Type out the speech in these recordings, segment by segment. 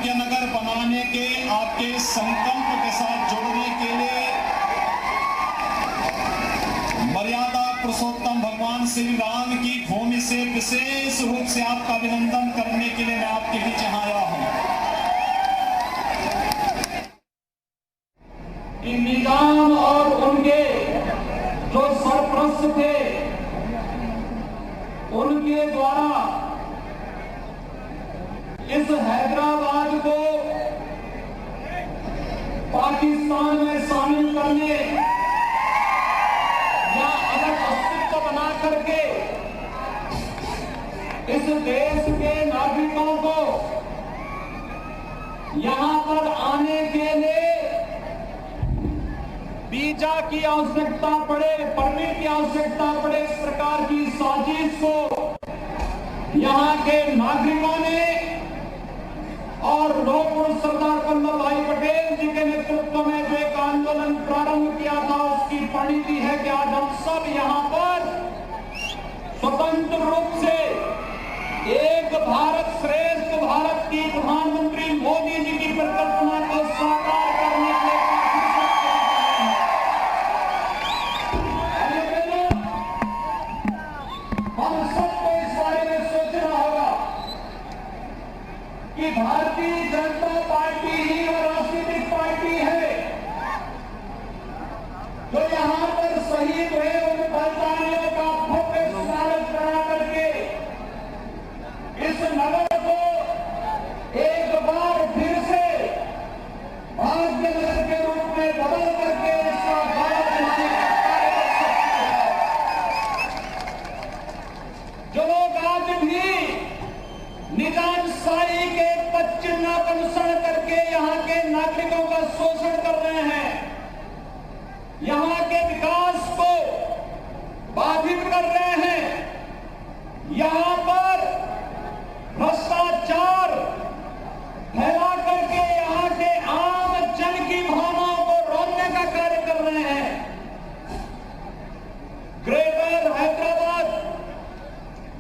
भाग्यनगर बनाने के आपके संकल्प के साथ जुड़ने के लिए मर्यादा पुरुषोत्तम भगवान श्री राम की भूमि से विशेष रूप से आपका अभिनंदन करने के लिए मैं आपके बीच यहाँ आया हूँ। निजाम और उनके जो सरप्रस्त थे उनके द्वारा इस हैदराबाद को पाकिस्तान में शामिल करने या अलग अस्तित्व बना करके इस देश के नागरिकों को यहां पर आने के लिए वीजा की आवश्यकता पड़े, परमिट की आवश्यकता पड़े, इस प्रकार की साजिश को यहां के नागरिकों ने और लोकपुरुष सरदार वल्लभ भाई पटेल जी के नेतृत्व में जो एक आंदोलन प्रारंभ किया था उसकी परिणति है कि आज हम सब यहां पर स्वतंत्र रूप से एक भारत श्रेष्ठ भारत की प्रधानमंत्री मोदी जी की परिकल्पना को साकार करने के लिए हम सबको इस बारे में सोचना होगा कि भारतीय जनता पार्टी ही और राजनीतिक पार्टी है जो यहां पर शहीद हुए उन बलिदानियों का भव्य स्मारक बना करके इस नगर को एक बार फिर से भाग्यनगर के रूप में बदल करके इसका भारत बनाने का कार्य कर सकते हैं। जो लोग आज भी निजामशाही के पदचिन्ह का अनुसरण करके यहाँ के नागरिकों का शोषण कर रहे हैं, यहाँ के विकास को बाधित कर रहे हैं, यहाँ पर भ्रष्टाचार फैला करके यहाँ के आम जन की भावनाओं को रोकने का कार्य कर रहे हैं। ग्रेटर हैदराबाद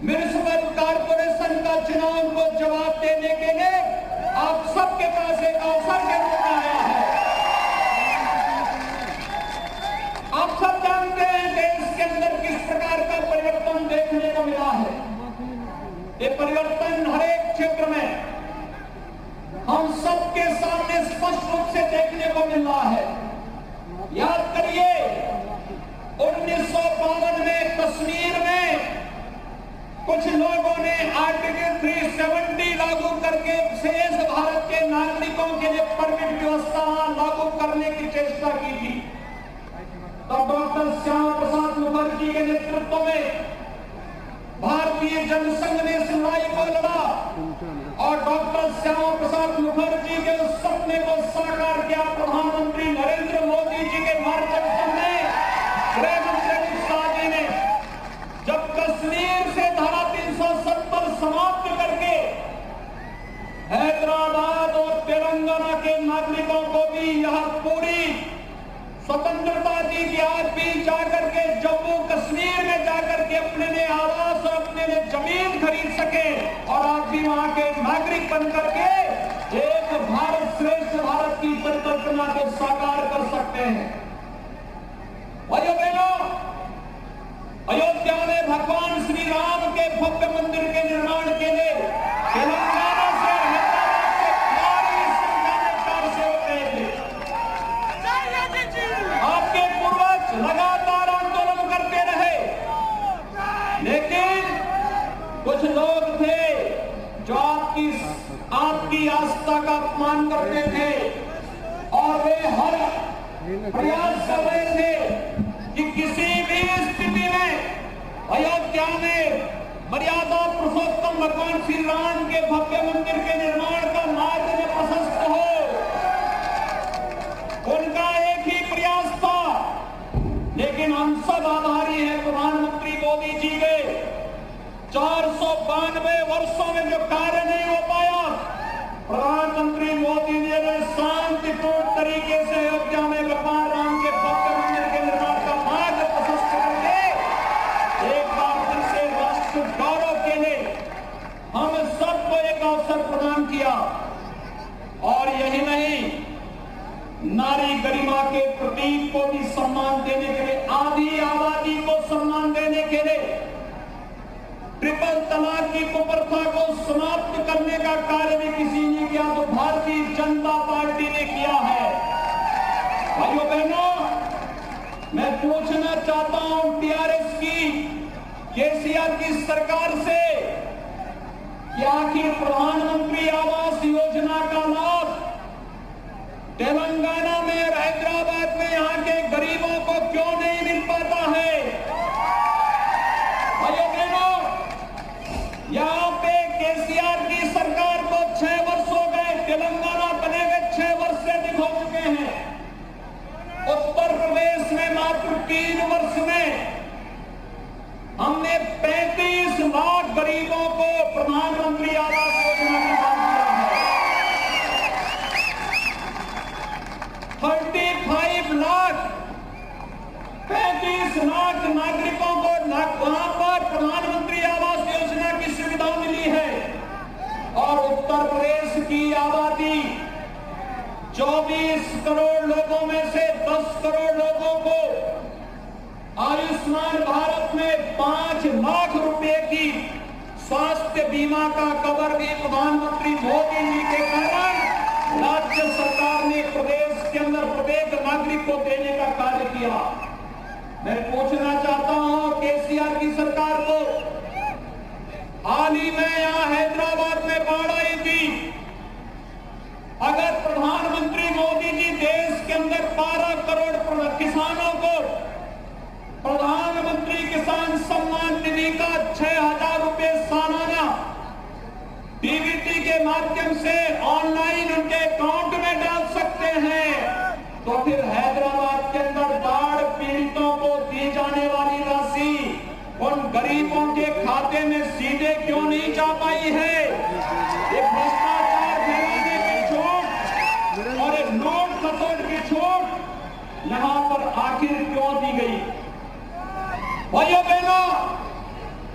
म्युनिसिपल कॉर्पोरेशन का चुनाव को जवाब देने के लिए आप सबके पास एक अवसर के रूप में आया है। आप सब जानते हैं देश के अंदर किस प्रकार का परिवर्तन देखने को मिला है। ये परिवर्तन हर एक क्षेत्र में हम सबके सामने स्पष्ट रूप से देखने को मिल रहा है। याद करिए 1952 में कश्मीर में कुछ लोगों ने आर्टिकल 370 लागू करके शेष भारत के नागरिकों के लिए परमिट व्यवस्था लागू करने की चेष्टा की थी। तब डॉक्टर श्यामा प्रसाद मुखर्जी के नेतृत्व में भारतीय जनसंघ ने इस लड़ाई को लड़ा और डॉक्टर श्यामा प्रसाद मुखर्जी के उस सपने को साकार किया। प्रधानमंत्री नरेंद्र मोदी जी के मार्गदर्शन में गृह मंत्री अमित शाह जी ने जब कश्मीर से धारा 370 समाप्त करके हैदराबाद और तेलंगाना के नागरिकों को भी यह पूरी स्वतंत्रता दी कि आज भी जाकर के जम्मू कश्मीर में जाकर के अपने लिए आवास और अपने लिए जमीन खरीद सके और आज भी वहां के नागरिक बन करके एक भारत श्रेष्ठ भारत की परिकल्पना को साकार कर सकते हैं। भाइयों बहनों, अयोध्या में भगवान श्री राम के भव्य मंदिर के निर्माण के लिए तेलंगाना से हैदराबाद से भारी संख्या में कार से होते थे। आपके पूर्वज लगातार आंदोलन करते रहे, लेकिन कुछ लोग थे जो आपकी आस्था का अपमान करते थे और वे हर प्रयास कर रहे थे कि किसी भी स्थिति में अयोध्या में मर्यादा पुरुषोत्तम भगवान श्री राम के भव्य मंदिर के निर्माण का मार्ग में प्रशस्त हो। उनका एक ही प्रयास था, लेकिन हम सब आभारी हैं प्रधानमंत्री मोदी जी के 492 वर्षों में जो कार्य नहीं हो पाया, प्रधानमंत्री मोदी जी ने शांतिपूर्ण तरीके से अयोध्या में भगवान राम के भव्य मंदिर के निर्माण का मार्ग प्रशस्त करके एक बार फिर से राष्ट्र गौरव के लिए हम सबको एक अवसर प्रदान किया। नारी गरिमा के प्रतीक को भी सम्मान देने के लिए, आधी आबादी को सम्मान देने के लिए, ट्रिपल तलाक की कुप्रथा को समाप्त करने का कार्य भी किसी ने किया तो भारतीय जनता पार्टी ने किया है। भाइयों बहनों, मैं पूछना चाहता हूं टीआरएस की, केसीआर की सरकार से कि आखिर प्रधानमंत्री आवास योजना का लाभ तेलंगाना में और हैदराबाद में यहां के गरीबों को क्यों नहीं मिल पाता है? भाइयों बहनों, यहां पे केसीआर की सरकार को 6 वर्ष हो गए, तेलंगाना बने हुए 6 वर्ष से अधिक हो चुके हैं। उत्तर प्रदेश में मात्र 3 वर्ष में हमने 35 लाख गरीबों को प्रधानमंत्री आवास योजना का लाभ दिया है। 35 लाख 35 लाख नागरिकों को वहां पर प्रधानमंत्री आवास योजना की सुविधा मिली है। और उत्तर प्रदेश की आबादी 24 करोड़ लोगों में से 10 करोड़ लोगों को आयुष्मान भारत में 5 लाख रुपए की स्वास्थ्य बीमा का कवर भी प्रधानमंत्री मोदी जी के कारण राज्य सरकार ने प्रदेश के अंदर प्रत्येक नागरिक को देने का कार्य किया। मैं पूछना चाहता हूं केसीआर की सरकार को, हाल ही में यहां हैदराबाद में बाढ़ आई थी। अगर प्रधानमंत्री मोदी जी देश के अंदर 12 करोड़ किसानों को प्रधानमंत्री किसान सम्मान निधि का 6,000 रुपए सालाना डीबीटी के माध्यम से ऑनलाइन उनके अकाउंट में डाल सकते हैं, तो फिर हैदराबाद के अंदर बाढ़ पीड़ितों को दी जाने वाली राशि उन गरीबों के खाते में सीधे क्यों नहीं जा पाई है? ये भ्रष्टाचार फैलाने की छूट और एक नोट खसोट की छूट यहां पर आखिर क्यों दी गई? भाइयों बहनों,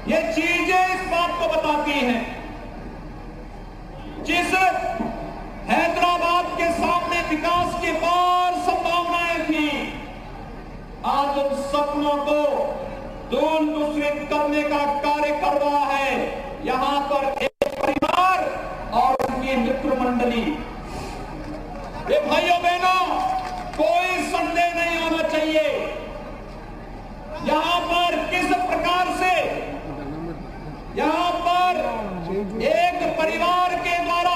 ये चीजें इस बात को बताती हैं, जिस हैदराबाद के सामने विकास की पार संभावनाएं थी, आज उन सपनों को दूषित करने का कार्य कर रहा है यहां पर एक परिवार और उनकी मित्र मंडली। ये भाइयों बहनों, कोई संदेह नहीं होना चाहिए यहां पर किस प्रकार से यहां पर एक परिवार के द्वारा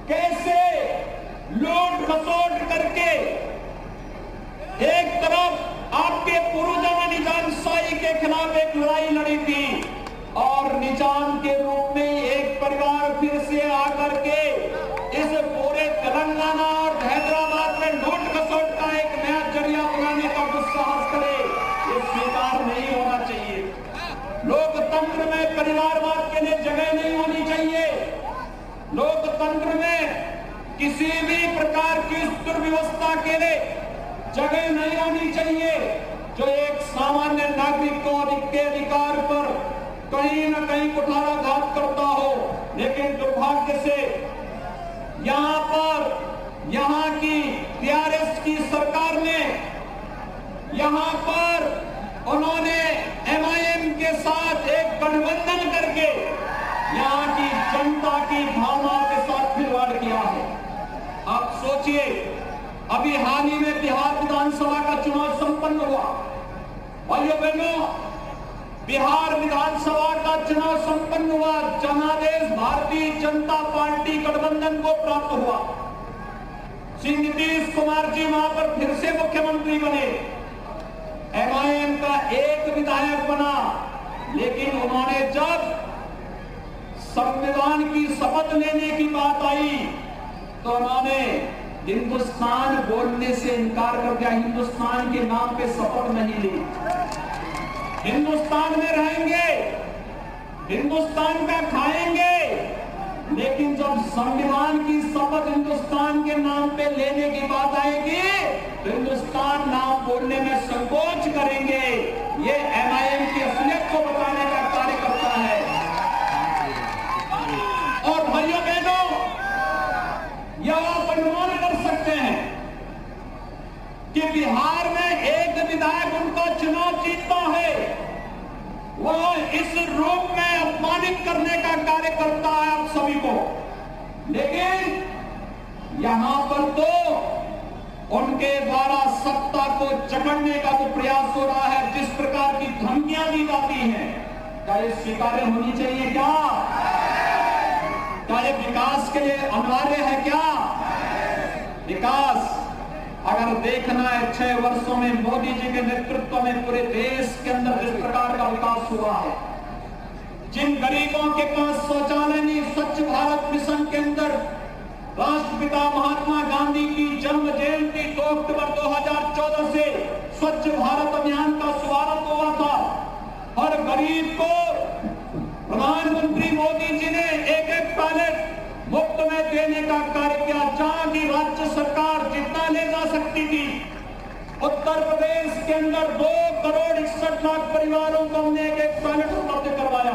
कैसे लूट खसोट करके एक तरफ आपके पूर्वजों ने निजामशाही के खिलाफ एक लड़ाई लड़ी थी और निजाम के रूप में एक परिवार फिर से आकर के इस पूरे तेलंगाना और हैदराबाद में लूट खसोट का एक नया जरिया बनाने का दुस्साहस करे, ये स्वीकार नहीं होना चाहिए। लोकतंत्र में परिवारवाद के लिए जगह नहीं होनी चाहिए। लोकतंत्र में किसी भी प्रकार की दुर्व्यवस्था के लिए जगह नहीं होनी चाहिए जो एक सामान्य नागरिक को के अधिकार पर कहीं न कहीं कुठाराघात करता हो। लेकिन दुर्भाग्य से यहां पर यहां की टीआरएस की सरकार ने यहां पर उन्होंने एमआईएम के साथ एक गठबंधन करके यहां की जनता की भावनाओं के साथ खिलवाड़ किया है। आप सोचिए, अभी हाल ही में बिहार विधानसभा का चुनाव संपन्न हुआ। भाइयों बहनों, बिहार विधानसभा का चुनाव संपन्न हुआ, जनादेश भारतीय जनता पार्टी गठबंधन को प्राप्त हुआ। श्री नीतीश कुमार जी वहां पर फिर से मुख्यमंत्री बने, एमआईएम का एक विधायक बना। लेकिन उन्होंने जब संविधान की शपथ लेने की बात आई तो उन्होंने हिंदुस्तान बोलने से इनकार कर दिया। हिंदुस्तान के नाम पे शपथ नहीं ली। हिंदुस्तान में रहेंगे, हिंदुस्तान का खाएंगे, लेकिन जब संविधान की शपथ हिंदुस्तान के नाम पे लेने की बात आएगी तो हिंदुस्तान नाम बोलने में संकोच करेंगे। ये एमआईएम की असलियत को बताने का कार्य करता है। और भाइयों बहनों, यह आप अनुमान कर सकते हैं कि बिहार में एक विधायक उनका चुनाव जीतता है, वो इस रूप में अपमानित करने का कार्य करता है आप सभी को। लेकिन यहां पर तो उनके द्वारा सत्ता को जकड़ने का जो प्रयास हो रहा है, जिस प्रकार की धमकियां दी जाती हैं, क्या ये स्वीकार्य होनी चाहिए? क्या ये विकास के लिए अनिवार्य है? क्या विकास अगर देखना है 6 वर्षों में मोदी जी के नेतृत्व में पूरे देश के अंदर जिस प्रकार का विकास हुआ है, जिन गरीबों के पास शौचालय नहीं, स्वच्छ भारत मिशन के अंदर राष्ट्रपिता महात्मा गांधी की जन्म जयंती 2 अक्टूबर 2014 से स्वच्छ भारत अभियान का शुभारंभ हुआ था और गरीब को प्रधानमंत्री मोदी जी ने एक टॉयलेट मुफ्त में देने का कार्य किया, जहां की राज्य सरकार जितना ले जा सकती थी। उत्तर प्रदेश के अंदर 2 करोड़ 61 लाख परिवारों को हमने एक टॉयलेट उपलब्ध करवाया।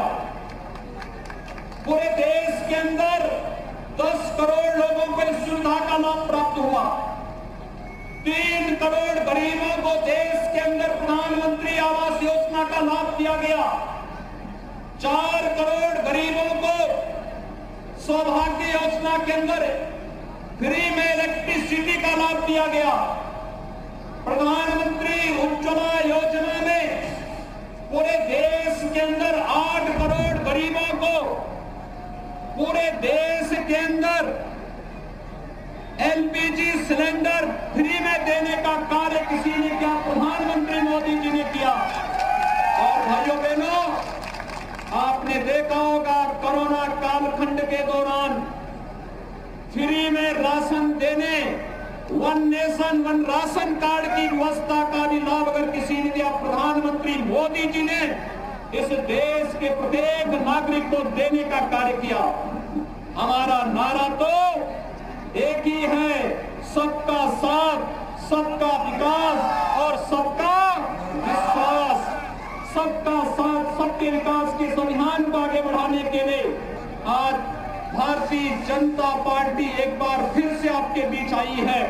पूरे देश के अंदर 10 करोड़ लोगों को इस सुविधा का लाभ प्राप्त हुआ। 3 करोड़ गरीबों को देश के अंदर प्रधानमंत्री आवास योजना का लाभ दिया गया। 4 करोड़ गरीबों को सौभाग्य योजना के अंदर फ्री में इलेक्ट्रिसिटी का लाभ दिया गया। प्रधानमंत्री उज्ज्वला योजना में पूरे देश के अंदर 8 करोड़ गरीबों को पूरे देश के अंदर एलपीजी सिलेंडर फ्री में देने का कार्य किसी ने किया? प्रधानमंत्री मोदी जी ने किया। और भाइयों बहनों, आपने देखा होगा कोरोना कालखंड के दौरान फ्री में राशन देने, 1 नेशन 1 राशन कार्ड की व्यवस्था का भी लाभ अगर किसी ने दिया, प्रधानमंत्री मोदी जी ने इस देश के प्रत्येक नागरिक को देने का कार्य किया। हमारा नारा तो एक ही है, सबका साथ, सबका विकास और सबका विश्वास। सबका साथ, सबके विकास के संविधान को आगे बढ़ाने के लिए आज भारतीय जनता पार्टी एक बार फिर से आपके बीच आई है।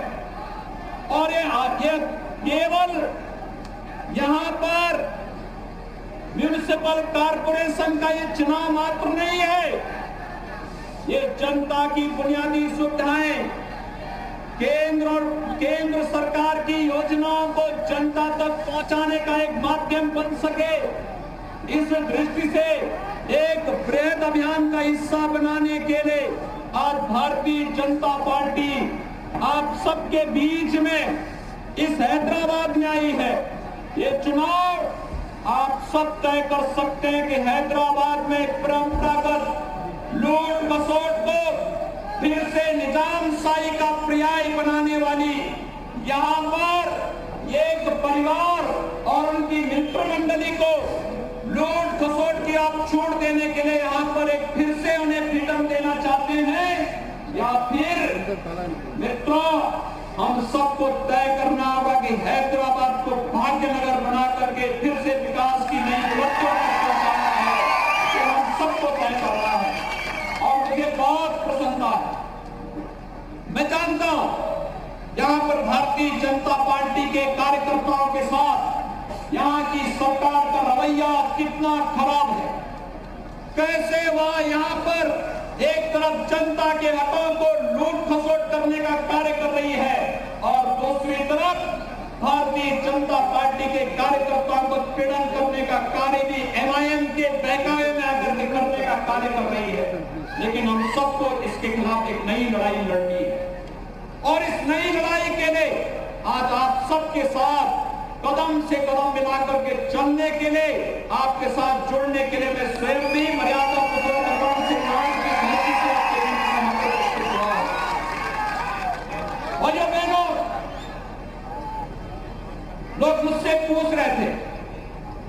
और ये केवल यहां पर म्युनिसिपल कॉर्पोरेशन का ये चुनाव मात्र नहीं है, ये जनता की बुनियादी सुविधाएं, केंद्र सरकार की योजनाओं को जनता तक पहुंचाने का एक माध्यम बन सके, इस दृष्टि से एक बृहद अभियान का हिस्सा बनाने के लिए आज भारतीय जनता पार्टी आप सबके बीच में इस हैदराबाद में आई है। ये चुनाव आप सब तय कर सकते हैं कि हैदराबाद में परंपरागत लूट खसोट को फिर से निजामशाही का पर्याय बनाने वाली, यहाँ पर एक परिवार और उनकी मित्र मंडली को लूट खसोट की आप छूट देने के लिए यहाँ पर एक फिर से उन्हें फ्रीडम देना चाहते हैं, या फिर मित्रों हम सबको तय करना होगा कि हैदराबाद को भाग्यनगर बना करके फिर से विकास की नई बुलंदियों पर पहुंचाना है, ये हम सबको तय करना है। और मुझे बहुत प्रसन्नता है, मैं जानता हूं यहां पर भारतीय जनता पार्टी के कार्यकर्ताओं के साथ यहां की सरकार का रवैया कितना खराब है, कैसे वह यहां पर एक तरफ जनता के हकों को लूट खसोट करने का कार्य कर रही है और दूसरी तरफ भारतीय जनता पार्टी के कार्यकर्ताओं को पीड़न करने का कार्य भी एमआईएम के बहकावे में आकर के करने का कार्य कर रही है। लेकिन हम सबको इसके खिलाफ एक नई लड़ाई लड़नी है और इस नई लड़ाई के लिए आज आप सबके साथ कदम से कदम मिलाकर के चलने के लिए, आपके साथ जुड़ने के लिए मैं स्वयं भी मर्यादा पुरुषोत्तम से भाइयों बहनों, लोग मुझसे पूछ रहे थे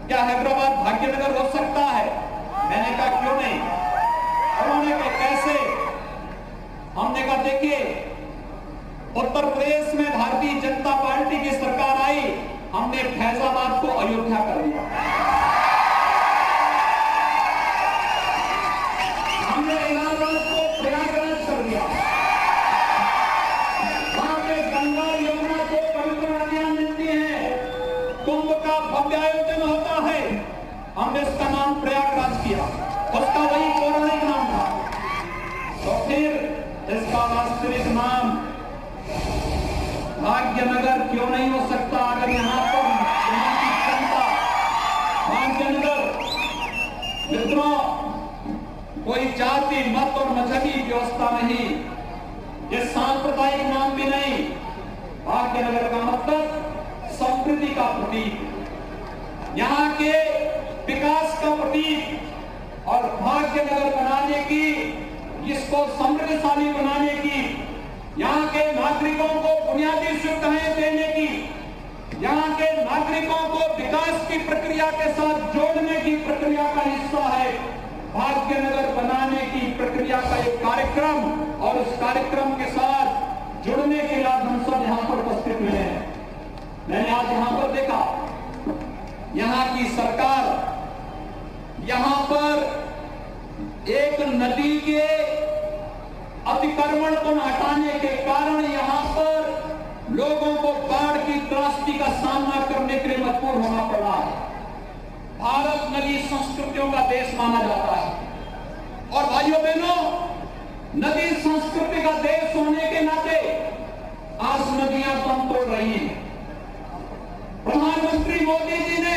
क्या हैदराबाद भाग्यनगर हो सकता है? मैंने कहा क्यों नहीं। उन्होंने कहा कैसे? हमने कहा देखिए, उत्तर प्रदेश में भारतीय जनता पार्टी की सरकार आई, हमने फैजाबाद को अयोध्या कर दिया, हमने इलाहाबाद को प्रयागराज कर दिया, वहां पे गंगा यमुना को पवित्र नदियां इसका वास्तविक नाम भाग्यनगर क्यों नहीं हो सकता? अगर यहाँ पर यहाँ की जनता भाग्यनगर मित्रों कोई जाति मत और मजहबी व्यवस्था नहीं, ये सांप्रदायिक नाम भी नहीं। भाग्यनगर का मतलब समृद्धि का प्रतीक, यहाँ के विकास का प्रतीक और भाग्यनगर बनाने की, इसको समृद्धशाली बनाने की, यहाँ के नागरिकों को बुनियादी सुविधाएं देने की, यहाँ के नागरिकों को विकास की प्रक्रिया के साथ जोड़ने की प्रक्रिया का हिस्सा है भाग्यनगर बनाने की प्रक्रिया का एक कार्यक्रम। और उस कार्यक्रम के साथ जुड़ने के लिए हम सब यहाँ पर उपस्थित हुए हैं। मैंने आज यहाँ पर देखा, यहाँ की सरकार यहाँ पर एक नदी के अतिक्रमण को हटाने के कारण यहाँ पर लोगों को बाढ़ की त्रासदी का सामना करने के लिए मजबूर होना पड़ा है। भारत नदी संस्कृतियों का देश माना जाता है और भाइयों बहनों, नदी संस्कृति का देश होने के नाते आज नदियां दम तोड़ रही हैं। प्रधानमंत्री मोदी जी ने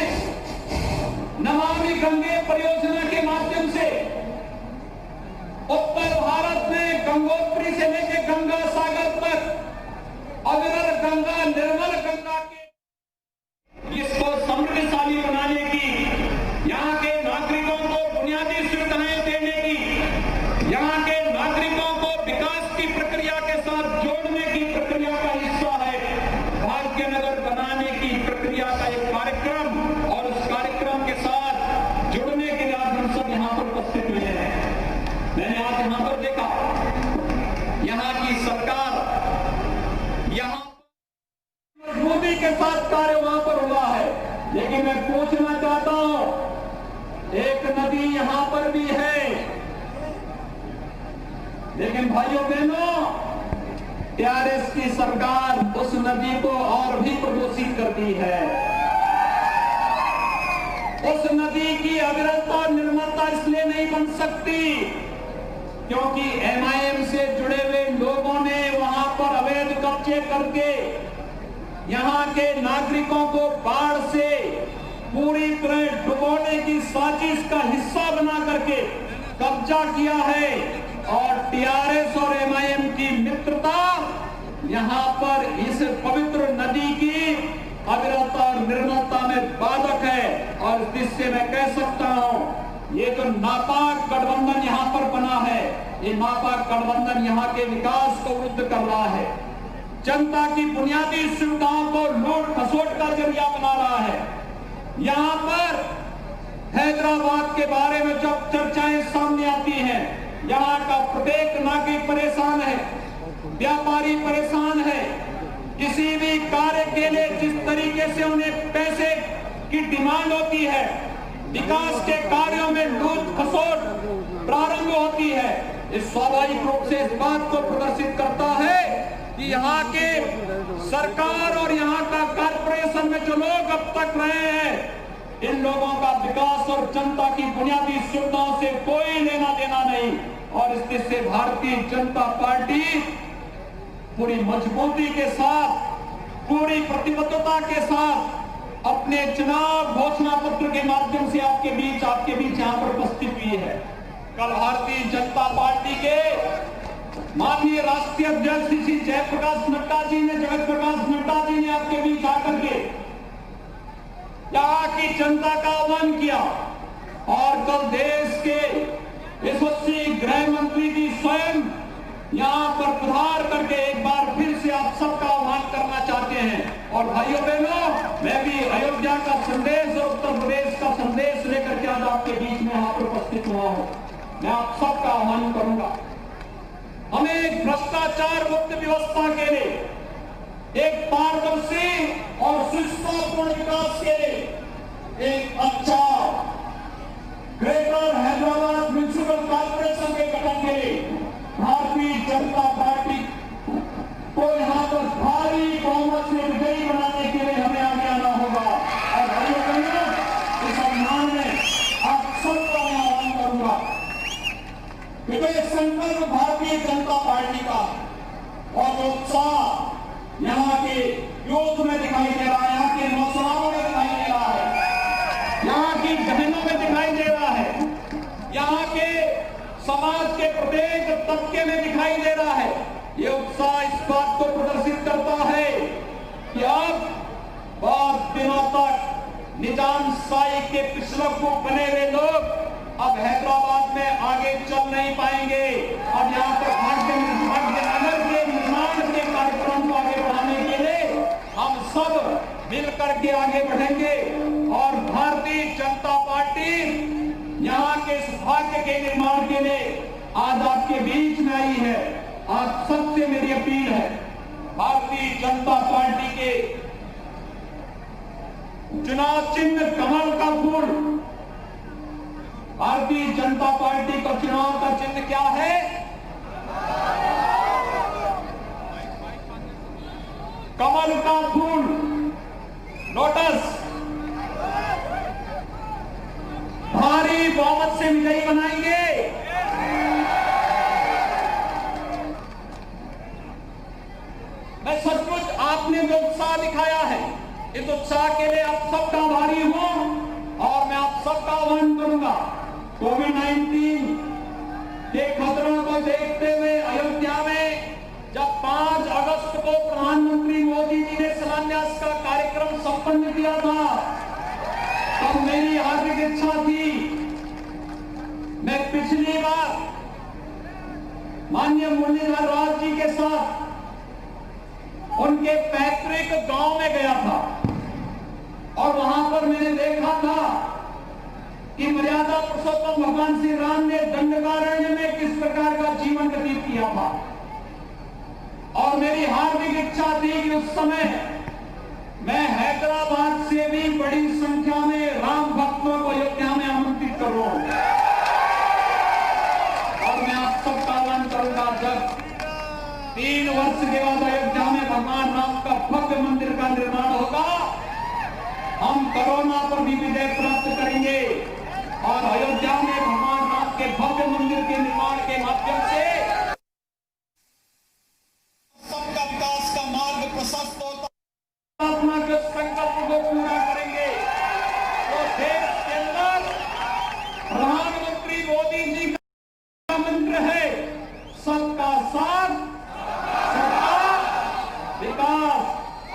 नमामि गंगे परियोजना के माध्यम से उत्तर भारत में गंगोत्री से लेकर गंगा सागर तक अविरल गंगा, निर्मल गंगा के इसको समृद्धशाली बनाने की, यहाँ के नागरिकों को बुनियादी सुविधाएं देने की, यहाँ के नागरिकों को विकास की प्रक्रिया के साथ जोड़ने की प्रक्रिया का हिस्सा है भाग्यनगर बनाने की प्रक्रिया का एक कार्यक्रम। और उस कार्यक्रम के साथ जुड़ने के लिए आज हम सब यहाँ पर उपस्थित हुए हैं। मैंने आज यहाँ पर देखा, यहाँ की सरकार यहाँ मजबूती के साथ कार्य वहां पर हुआ है। लेकिन मैं पूछना चाहता हूं, एक नदी यहां पर भी है, लेकिन भाइयों बहनों, टीआरएस की सरकार उस नदी को और भी प्रदूषित करती है। उस नदी की अविरलता और निर्मलता इसलिए नहीं बन सकती क्योंकि एमआईएम से जुड़े हुए लोगों ने वहां पर अवैध कब्जे करके यहाँ के नागरिकों को बाढ़ से पूरी तरह डुबोने की साजिश का हिस्सा बना करके कब्जा किया है। और टीआरएस और एमआईएम की मित्रता यहाँ पर इस पवित्र नदी की अविरलता और निर्मलता में बाधक है। और इस दृष्टि मैं कह सकता हूँ, ये जो नापाक गठबंधन यहाँ पर बना है, ये नापाक गठबंधन यहाँ के विकास को विरुद्ध कर रहा है, जनता की बुनियादी सुविधाओं को लूट खसोट का जरिया बना रहा है। यहाँ पर हैदराबाद के बारे में जब चर्चाएं सामने आती हैं, यहाँ का प्रत्येक नागरिक परेशान है, व्यापारी परेशान है। किसी भी कार्य के लिए जिस तरीके से उन्हें पैसे की डिमांड होती है, विकास के कार्यों में लूट खसोट प्रारंभ होती है, इस स्वाभाविक रूप से इस बात को प्रदर्शित करता है कि यहाँ के सरकार और यहाँ का कॉर्पोरेशन में जो लोग अब तक रहे हैं, इन लोगों का विकास और जनता की बुनियादी सुविधाओं से कोई लेना देना नहीं। और इस दृष्टि से भारतीय जनता पार्टी पूरी मजबूती के साथ, पूरी प्रतिबद्धता के साथ अपने चुनाव घोषणा पत्र के माध्यम से आपके बीच यहाँ पर उपस्थित हुई है। कल भारतीय जनता पार्टी के माननीय राष्ट्रीय अध्यक्ष श्री जयप्रकाश नड्डा जी ने, जगत प्रकाश नड्डा जी ने आपके बीच आकर के यहाँ की जनता का आह्वान किया। और कल देश के यशस्वी गृह मंत्री जी स्वयं यहाँ पर पधार करके एक बार फिर से आप सबका आह्वान करना चाहते हैं। और भाइयों बहनों, मैं भी अयोध्या का संदेश और उत्तर प्रदेश का संदेश लेकर के आज आपके बीच में यहाँ पर उपस्थित हुआ हूँ। मैं आप सबका आह्वान करूंगा, हमें एक भ्रष्टाचार मुक्त व्यवस्था के लिए, एक पारदर्शी और सुशासनपूर्ण विकास के लिए एक अच्छा ग्रेटर हैदराबाद म्युनिसिपल कॉर्पोरेशन के गठन के लिए भारतीय जनता पार्टी को यहाँ पर भारी बहुमत से विजयी बनाने के लिए हमें आगे आना होगा। और भाइयों बहनों, इस अभियान में आप सबका मैं आह्वान करूंगा, विजय संकल्प भारतीय जनता पार्टी का और उत्साह यहाँ के यूथ में दिखाई दे रहा है, यहाँ के नौजवानों में दिखाई दे रहा है, यहाँ की बहनों में दिखाई दे रहा है, यहाँ के समाज के प्रत्येक तबके में दिखाई दे रहा है। ये उत्साह इस बात को प्रदर्शित करता है कि अब बहुत दिनों तक निजामशाही के पिछलक को बने हुए लोग अब हैदराबाद में आगे चल नहीं पाएंगे। अब यहाँ पर भाग्यनगर के निर्माण के कार्यक्रम को आगे बढ़ाने के लिए हम सब मिलकर के आगे बढ़ेंगे और भारतीय जनता पार्टी यहाँ के सौभाग्य के निर्माण के लिए आज आपके बीच में आई है। आज सबसे मेरी अपील है, भारतीय जनता पार्टी के चुनाव चिन्ह कमल का फूल। भारतीय जनता पार्टी का चुनाव का चिन्ह क्या है? कमल का फूल, लोटस। भारी बहुमत से विजयी बनाएंगे। मैं सचमुच आपने जो उत्साह दिखाया है, इस उत्साह के लिए आप सबका आभारी हूं और मैं आप सबका आह्वान करूंगा। कोविड-19 के खतरों को देखते हुए अयोध्या में जब 5 अगस्त को प्रधानमंत्री मोदी जी ने शिलान्यास का कार्यक्रम संपन्न किया था, तब मेरी हार्दिक इच्छा थी, मैं पिछली बार माननीय मुरलीधर राव जी के साथ उनके पैतृक गांव में गया था और वहां पर मैंने देखा था कि मर्यादा पुरुषोत्तम भगवान श्री राम ने दंडकारण्य में किस प्रकार का जीवन व्यतीत किया था। और मेरी हार्दिक इच्छा थी कि उस समय मैं हैदराबाद से भी बड़ी संख्या में राम भक्तों को अयोध्या में आमंत्रित करूं। और मैं आप सबका आह्वान करूंगा, जब 3 वर्ष के बाद अयोध्या में भगवान राम का भव्य मंदिर का निर्माण होगा, हम कोरोना पर भी विजय प्राप्त करेंगे और अयोध्या में भगवान राम के भव्य मंदिर के निर्माण के माध्यम से सबका विकास का मार्ग प्रशस्त होता, अपना जो संकल्प को पूरा करेंगे। तो देश के अंदर प्रधानमंत्री मोदी जी का मंत्र है, सबका साथ, सबका विकास।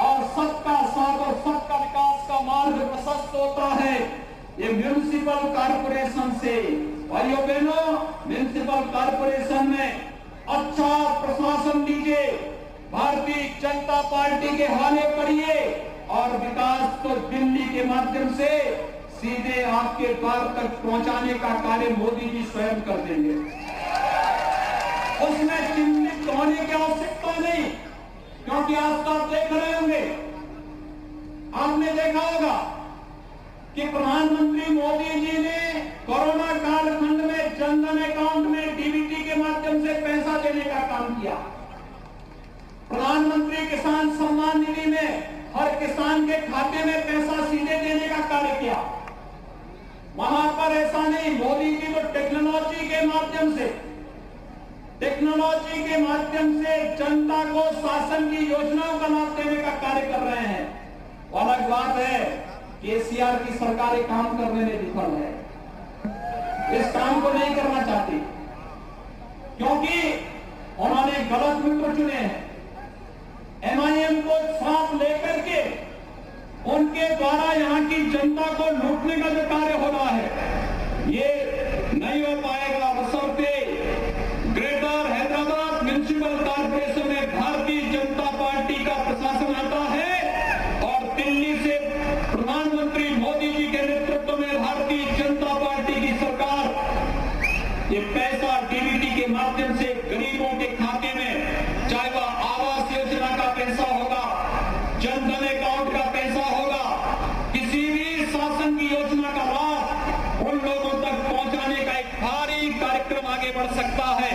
और सबका साथ और सबका विकास का मार्ग प्रशस्त होता है ये म्युनिसिपल कॉर्पोरेशन से। भाइयों बहनों, म्युनिसिपल कॉर्पोरेशन में अच्छा प्रशासन दीजिए, भारतीय जनता पार्टी के हवाले करिए और विकास को दिल्ली के माध्यम से सीधे आपके द्वार तक पहुंचाने का कार्य मोदी जी स्वयं कर देंगे। उसमें चिंतित होने की आवश्यकता नहीं, क्योंकि आज तो आप देख रहे होंगे, आपने देखा होगा कि प्रधानमंत्री मोदी जी ने कोरोना कालखंड में जनधन अकाउंट में डीबीटी के माध्यम से पैसा देने का काम किया। प्रधानमंत्री किसान सम्मान निधि में हर किसान के खाते में पैसा सीधे देने का कार्य किया। वहां पर ऐसा नहीं, मोदी जी तो टेक्नोलॉजी के माध्यम से जनता को शासन की योजनाओं का लाभ देने का कार्य कर रहे हैं। अलग बात है, केसीआर की सरकार एक काम करने में विफल है, इस काम को नहीं करना चाहती क्योंकि उन्होंने गलत मित्र चुने हैं। एमआईएम को साथ लेकर के उनके द्वारा यहाँ की जनता को लूटने का जो कार्य हो रहा है, ये नहीं हो पाएगा। बशर्ते ग्रेटर हैदराबाद म्युनिसिपल कॉर्पोरेशन में भारतीय जनता पार्टी का प्रशासन आता है और दिल्ली से प्रधानमंत्री मोदी जी के नेतृत्व में भारतीय जनता पार्टी की सरकार ये पैसा डीबीटी के माध्यम से गरीबों के खाते में, चाहे वह आवास योजना का पैसा होगा, जनधन अकाउंट का पैसा होगा, किसी भी शासन की योजना का लाभ उन लोगों तक पहुंचाने का एक भारी कार्यक्रम आगे बढ़ सकता है।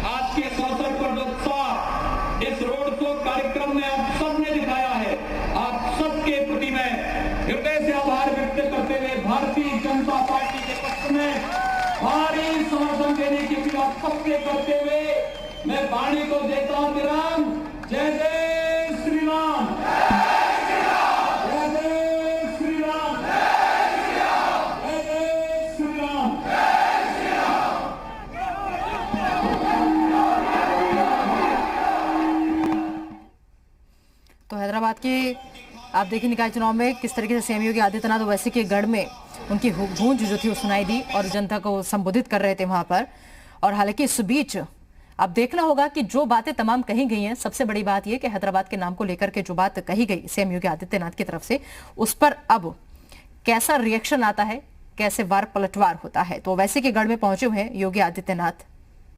आज के इस अवसर पर जो उत्साह इस रोड शो कार्यक्रम में आप सबने दिखाया है, आप सबके प्रति मैं हृदय से आभार व्यक्त करते हुए भारतीय जनता पार्टी के पक्ष में भारी समर्थन देने की अपील आप सबके करते हुए मैं वाणी को देता हूं विराम। जय जय श्री राम, जय जय श्री राम, जय जय श्री राम। तो हैदराबाद के आप देखिए निकाय चुनाव में किस तरीके से सीएम योगी आदित्यनाथ ओवैसी के गढ़ में उनकी गूंज जो थी वो सुनाई दी और जनता को संबोधित कर रहे थे वहां पर। और हालांकि इस बीच अब देखना होगा कि जो बातें तमाम कही गई हैं, सबसे बड़ी बात यह कि हैदराबाद के नाम को लेकर के जो बात कही गई सीएम योगी आदित्यनाथ की तरफ से, उस पर अब कैसा रिएक्शन आता है, कैसे वार पलटवार होता है। तो ओवैसी के गढ़ में पहुंचे हुए हैं योगी आदित्यनाथ।